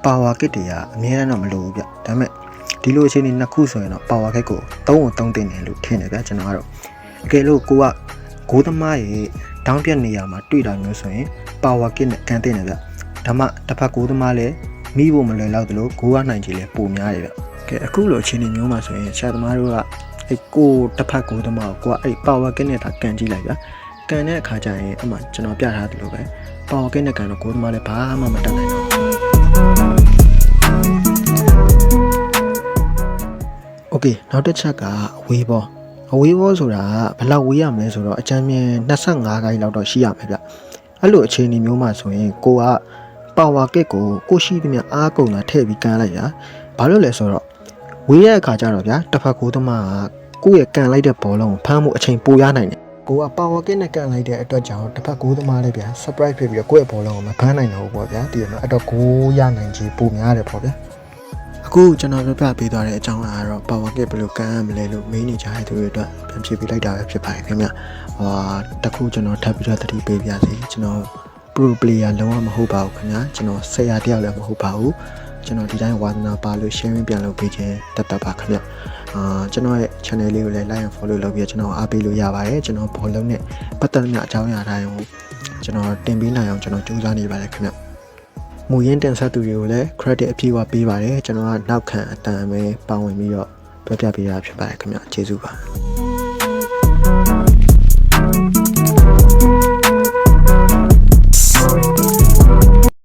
ပါဝါကစ်တရားအများနဲ့တော့မလို့ဘူးဗျဒါပေမဲ့ဒီလိုအခြေအနေနှစ်ခုဆိုရင်တော့ပါဝါကစ်ကို3တင်တယ်လို့ထင်တယ်ဗျကျွန်တော်ကတော့အကယ်လို့ကိုကဂိုးသမားရဲ့တောင်းပြနေရမှာတွေ့တာမျိုးဆိုရင်ပါဝါကစ်နဲ့ကန်တင်တယ်ဗျဒါမှတစ်ဖက်ဂိုးသမားလည်းမိဖို့မလွယ်တော့သလိုဂိုးကနိုင်ကြီးလည်းပိုများတယ်ဗျကဲအခုလိုအခြေအနေမျိုးမှာဆိုရင်ဆရာသမားတို့ကကိုတစ်ဖက်ဂိုးသမားကိုကပါဝါကစ်နဲ့သာကန်ကြည့်လိုက်ဗျကန်တဲ့အခါကျရင်အမှကျွန်တော်ပြထားသလိုပဲပါဝါကစ်နဲ့ကန်တော့ဂိုးသမားလည်းဘာမှမတတ်နိုင်တော့โอเคနောက်တစ်ချက်ကအဝေးဘောဆိုတာဘယ်လောက်ဝေးရမလဲဆိုတော့အကြမ်းမြင်25ခိုင်လောက်တော့ရှိရမယ်ဗျအဲ့လိုအခြေအနေမျိုးမှာဆိုရင်ကိုကပါဝါကစ်ကိုရှိသမျှအားကုန်တာထည့်ပြီးကန်လိုက်တာဘာလို့လဲဆိုတော့ဝေးရတဲ့အခါကျတော့ဗျာတစ်ဖက်ကိုသမားကကိုယ့်ရဲ့ကန်လိုက်တဲ့ဘောလုံးကိုဖမ်းမှုအချိန်ပိုရနိုင်တယ်ကိုကပါဝါကစ်နဲ့ကန်လိုက်တဲ့အတွက်ကြောင့်တစ်ဖက်ကိုသမားလည်းဗျာ surprise ဖြစ်ပြီးတော့ကိုယ့်ရဲ့ဘောလုံးကိုမဖမ်းနိုင်တော့ဘူးပေါ့ဗျာဒီတော့အဲ့တော့ကိုရနိုင်ကြီးပိုများတယ်ပေါ့ဗျာအခုကျွန်တော်ပြပေးသွားတဲ့အကြောင်းအရာကတော့ပါဝါကစ်ဘယ်လိုကန်ရမလဲလို့မေးနေကြတဲ့သူတွေအတွက်ပြန်ဖြေပေးလိုက်တာပဲဖြစ်ပါတယ်ခင်ဗျတခုကျွန်တော်ထပ်ပြီးတော့သတိပေးပြစီကျွန်တော် pro player လုံးဝမဟုတ်ပါဘူးခင်ဗျာကျွန်တော်ဆရာတယောက်လည်းမဟုတ်ပါဘူးကျွန်တော်ဒီတိုင်းဝါသနာပါလို့ sharing ပြန်လုပ်ပေးခြင်းတတ်ပါခင်ဗျကျွန်တော်ရဲ့ channel လေးကိုလည်း like and follow လုပ်ပြီးကျွန်တော်အားပေးလို့ရပါတယ်ကျွန်တော်ဘောလုံးနဲ့ပတ်သက်တဲ့အကြောင်းအရာတိုင်းကိုကျွန်တော်တင်ပေးနိုင်အောင်ကျွန်တော်ကြိုးစားနေပါတယ်ခင်ဗျမူရင်းတင်ဆက်သူတွေကိုလည်း credit အပြည့်အဝပေးပါတယ်ကျွန်တော်ကနောက်ခံအတန်ပဲပါဝင်ပြီးတော့ပြပြပေးရဖြစ်ပါတယ်ခင်ဗျကျေးဇူးပါ